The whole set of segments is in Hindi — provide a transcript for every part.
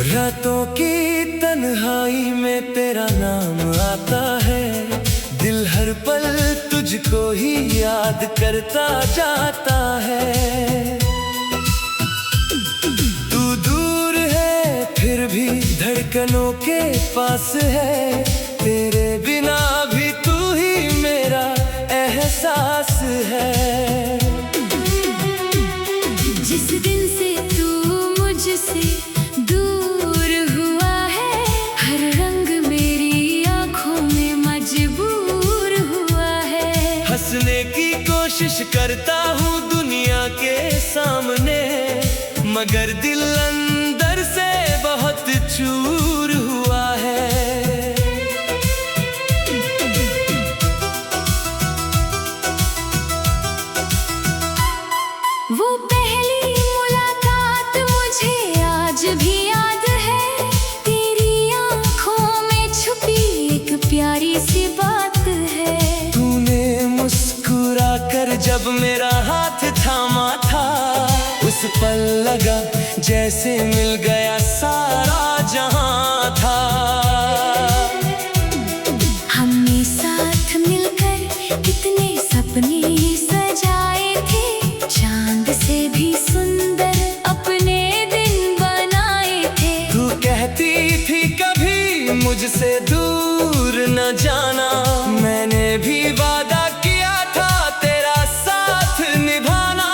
रातों की तन्हाई में तेरा नाम आता है, दिल हर पल तुझको ही याद करता जाता है। तू दूर है फिर भी धड़कनों के पास है, तेरे बिना भी तू ही मेरा एहसास है। जिस दिन से तू मुझसे दूर हुआ है, हर रंग मेरी आंखों में मजबूर हुआ है। हंसने की कोशिश करता हूँ दुनिया के सामने, मगर दिल अंदर से बहुत चूर हुआ है। वो पहली मुलाकात मुझे आज भी याद है, तेरी आंखों में छुपी एक प्यारी सी बात है। तूने मुस्कुरा कर जब मेरा हाथ थामा था, उस पल लगा जैसे मिल गया सारा जहां था। हमने साथ मिलकर कितने सपने सजाए थे, चांद से भी सुंदर अपने दिन बनाए थे। तू कहती थी कभी मुझसे दूर न जाना, मैंने भी वादा किया था तेरा साथ निभाना।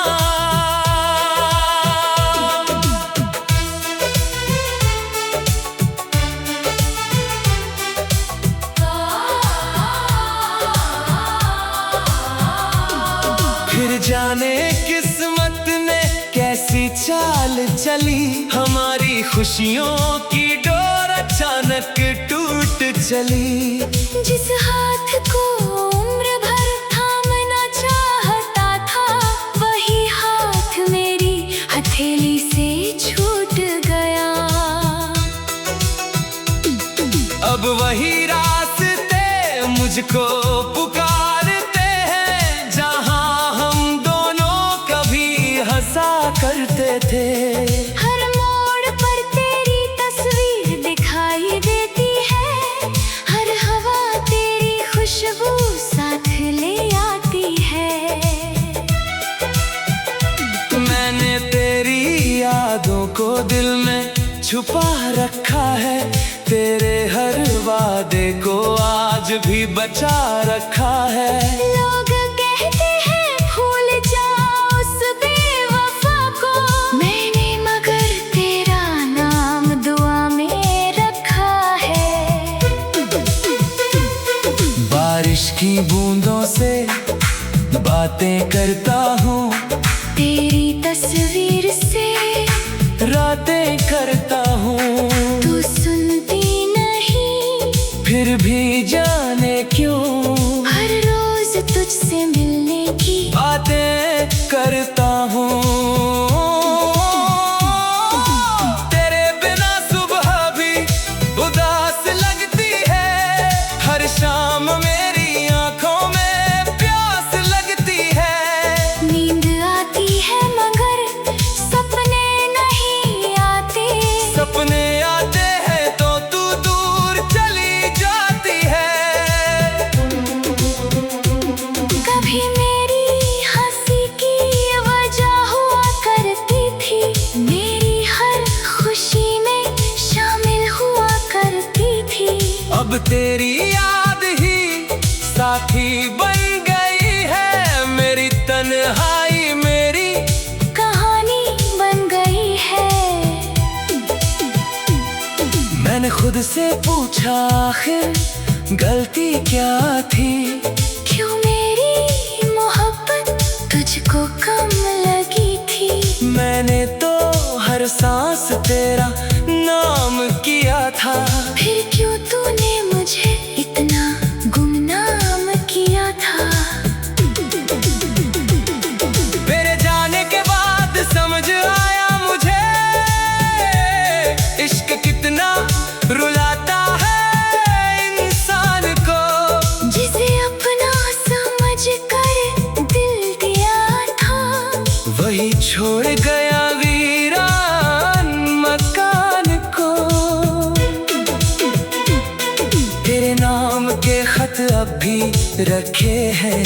फिर जाने किस्मत ने कैसी चाल चली, हमारी खुशियों की डोर अचानक टूट चली। जिस हाथ को उम्र भर थामना चाहता था, वही हाथ मेरी हथेली से छूट गया। अब वही रास्ते मुझको पुकारते हैं, जहां हम दोनों कभी हंसा करते थे। हर मोड़ पर तेरी तस्वीर दिखाई देती है, हर हवा तेरी खुशबू साथ ले आती है। मैंने तेरी यादों को दिल में छुपा रखा है, तेरे हर वादे को आज भी बचा रखा है। लोग कहते हैं भूल जाओ उस बेवफा को, मैंने मगर तेरा नाम दुआ में रखा है। बारिश की बूंदों से बातें करता हूँ, तेरी तस्वीर से रातें करता हूँ। तू सुनती नहीं फिर भी जाने क्यों हर रोज तुझसे मिलने की बातें करता हूँ। तेरे बिना सुबह भी उदास लगती है, हर शाम मेरी आंखों में प्यास लगती है। नींद आती है मगर सपने नहीं आते, सपने आते हैं तो तू दूर चली जाती है। कभी मेरी हंसी की वजह हुआ करती थी, मेरी हर खुशी में शामिल हुआ करती थी। अब तेरी याद ही साथी बन गई है, मेरी तन्हाई मेरी कहानी बन गई है। मैंने खुद से पूछा आखिर गलती क्या थी, क्यों मेरी मोहब्बत तुझको कम लगी थी। मैंने तो हर सांस तेरा नाम किया था, फिर क्यों तूने मुझे इतना गुमनाम किया था। मेरे जाने के बाद समझ आया मुझे, इश्क कितना रुलाता है इंसान को। जिसे अपना समझ कर दिल दिया था, वही छोड़ गया वीरान मकान को। रखे हैं।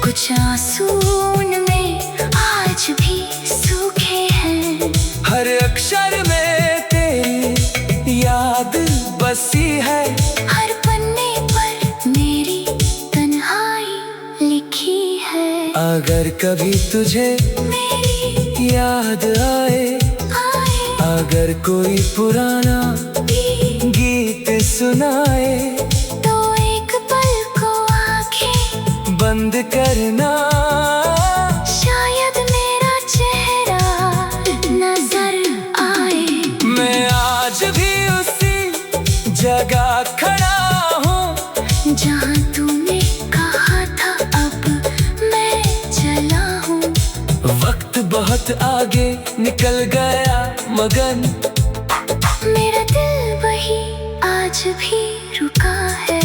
कुछ आंसू उनमें आज भी सूखे हैं। हर अक्षर में तेरी याद बसी है। हर पन्ने पर मेरी तन्हाई लिखी है। अगर कभी तुझे मेरी याद आए, अगर कोई पुराना गीत सुनाए, तो एक पल को आंखें बंद करना। शायद मेरा चेहरा नजर आए। मैं आज भी उसी जगह खड़ा हूँ जहाँ तूने कहा था अब मैं चला हूँ। वक्त बहुत आगे निकल गया मगन, मेरा दिल वही आज भी रुका है।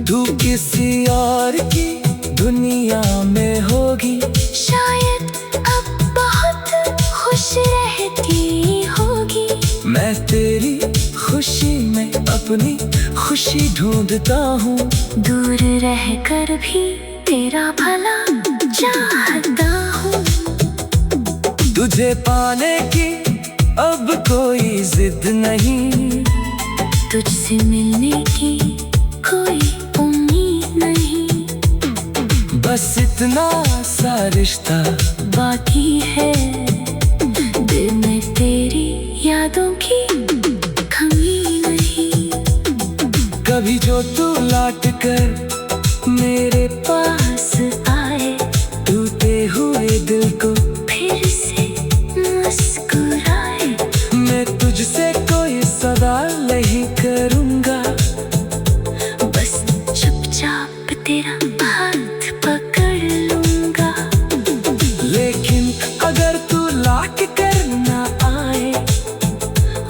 तू किसी और की दुनिया में होगी, शायद अब बहुत खुश रहती होगी। मैं तेरी खुशी में अपनी खुशी ढूंढता हूँ। दूर रहकर भी तेरा भला चाहता हूँ। तुझे पाने की अब कोई जिद नहीं, तुझसे मिलने की कोई उम्मीद नहीं। बस इतना सा रिश्ता बाकी है, दिल में तेरी यादों की कमी नहीं। कभी जो तू लौट कर मेरे पास आए, टूटे हुए दिल को फिर से मुस्कुराए। मैं तुझसे कोई सवाल नहीं करूँगा, बस चुपचाप तेरा हाथ पकड़ लूँगा। लेकिन अगर तू लौट कर ना आए,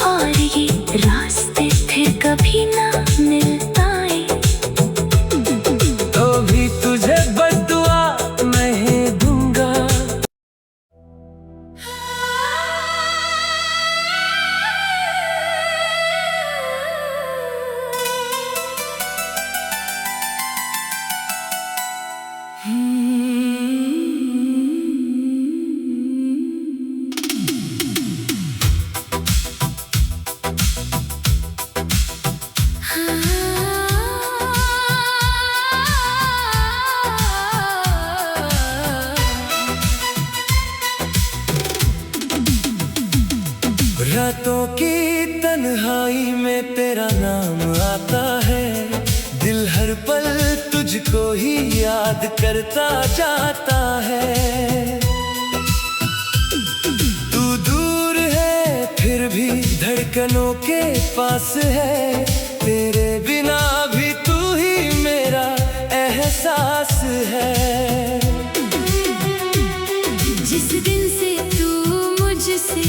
और ये रास्ते फिर कभी ना मिल पाए, तो भी तुझे बद्दुआ नहीं दूंगा। रातों की तन्हाई में तेरा नाम आता है। दिल हर पल तुझको ही याद करता जाता है। तू दूर है फिर भी धड़कनों के पास है। तेरे बिना भी तू ही मेरा एहसास है। जिस दिन से तू मुझसे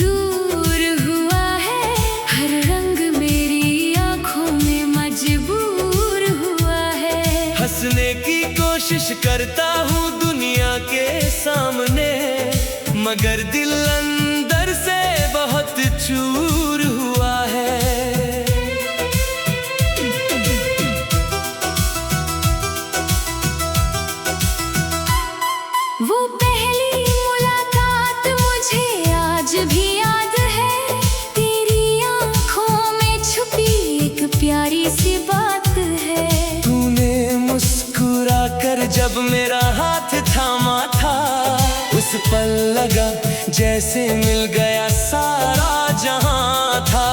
दूर हुआ है, हर रंग मेरी आंखों में मजबूर हुआ है। हंसने की कोशिश करता हूँ दुनिया के सामने, मगर दिल अंदर से बहुत चूर हुआ है। वो पहली मुलाकात मुझे आज भी याद है। तेरी आंखों में छुपी एक प्यारी सी बात है। तूने मुस्कुरा कर जब मेरा हाथ थामा था, उस पल लगा जैसे मिल गया सारा जहां था।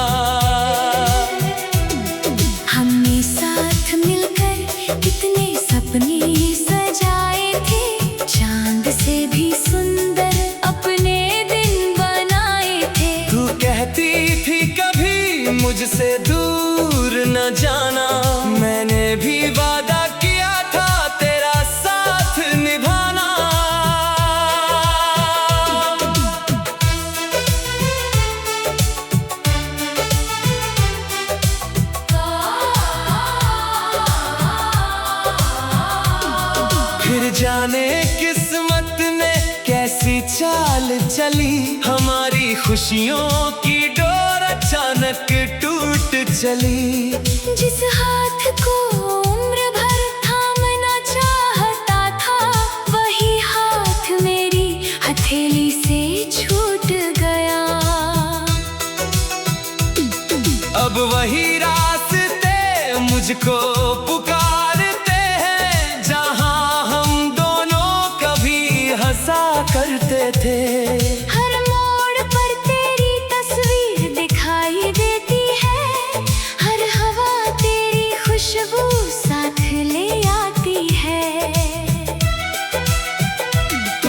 हमने साथ मिलकर कितने सपने सजाए थे, चांद से भी सुंदर अपने दिन बनाए थे। तू कहती थी कभी मुझसे दूर न जाना, मैंने भी वादा किया था तेरा साथ निभाना। फिर जाने किस्मत ने कैसी चाल चली, हमारी खुशियों की डोर अचानक टूट चली। जिस हाथ को उम्र थे। हर मोड़ पर तेरी तस्वीर दिखाई देती है, हर हवा तेरी खुशबू साथ ले आती है।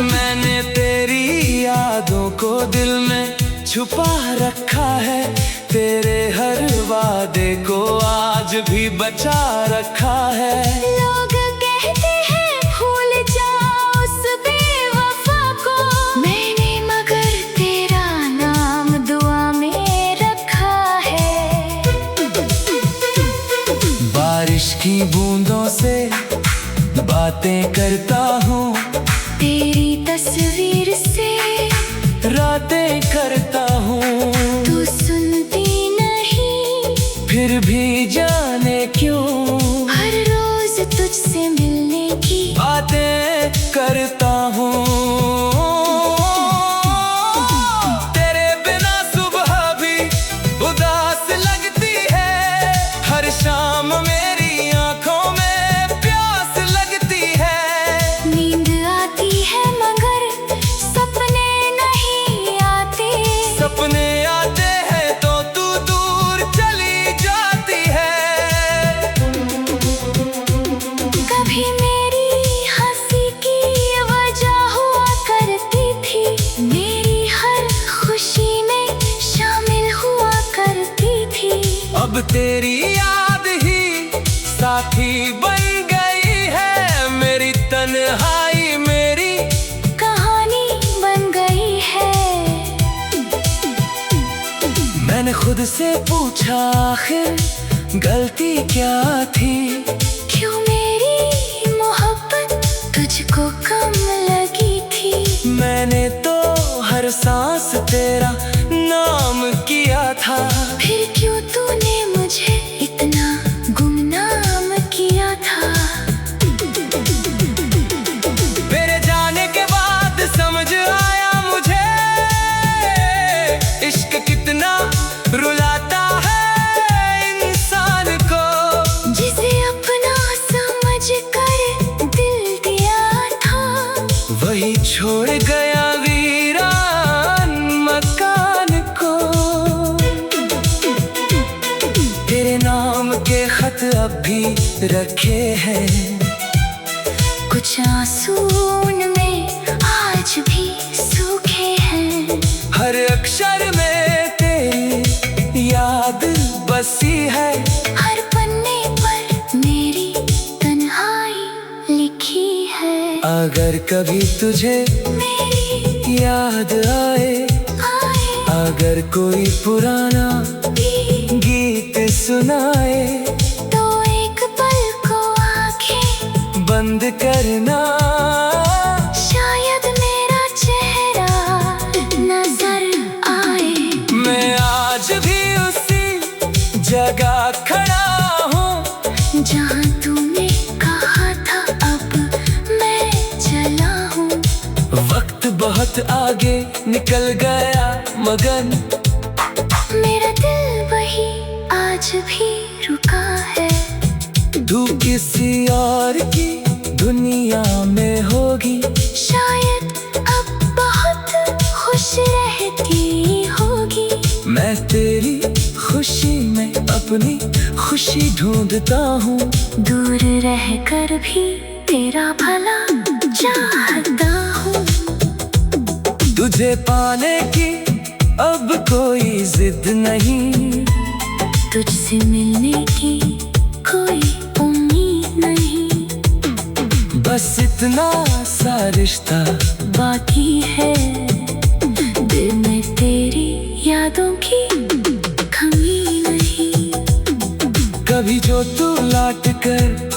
मैंने तेरी यादों को दिल में छुपा रखा है, तेरे हर वादे को आज भी बचा रखा है। लोग कहते हैं भूल जाओ उस बेवफा को, मैंने मगर तेरा नाम दुआ में रखा है। बारिश की बूंदों से बातें करता हूँ, तेरी तस्वीर से रातें करता हूँ। तू सुनती नहीं फिर भी जाने क्यों हर रोज तुझसे मिलने की बातें करता हूँ। तेरे बिना सुबह भी उदास लगती है, हर शाम मेरी आंखों में प्यास लगती है। नींद आती है मगर सपने नहीं आते, सपने आते हैं तो तू दूर चली जाती है। कभी मेरी हंसी की वजह हुआ करती थी, मेरी हर खुशी में शामिल हुआ करती थी। अब तेरी याद ही साथी बन गई है, मेरी तन्हाई मेरी कहानी बन गई है। मैंने खुद से पूछा आखिर गलती क्या थी, क्यों मेरी मोहब्बत तुझको कम लगी थी। मैंने तो हर सांस तेरा नाम किया था, फिर क्यों तूने मुझे इतना गुमनाम किया था। मेरे जाने के बाद समझ आया मुझे इश्क कितना रुलाता है इंसान को। जिसे अपना समझ कर दिल दिया था, वही छोड़ गया वीरान मकान को। तेरे नाम के खत अब भी रखे हैं, कुछ आंसू उनमें आज भी सूखे हैं। हर अक्षर में तेरी याद बसी है, हर पन्ने पर मेरी तन्हाई लिखी है। अगर कभी तुझे मेरी याद आए, अगर कोई पुराना गीत सुनाए, तो एक पल को आंखें बंद करना, शायद मेरा चेहरा नजर आए। मैं आज भी उसी जगह खड़ा हूँ जहाँ तूने कहा था अब मैं चला हूँ। वक्त बहुत आगे निकल गया मगन, मेरा दिल वही आज भी रुका है। तू किसी और की दुनिया में होगी, शायद अब बहुत खुश रहती होगी। मैं तेरी खुशी में अपनी खुशी ढूंढता हूँ। दूर रहकर भी तेरा भला चाहता हूँ। तुझे पाने की अब कोई जिद नहीं, तुझसे मिलने की कोई उम्मीद नहीं। बस इतना सा रिश्ता बाकी है, दिल में तेरी यादों की कमी नहीं। कभी जो तू लौट कर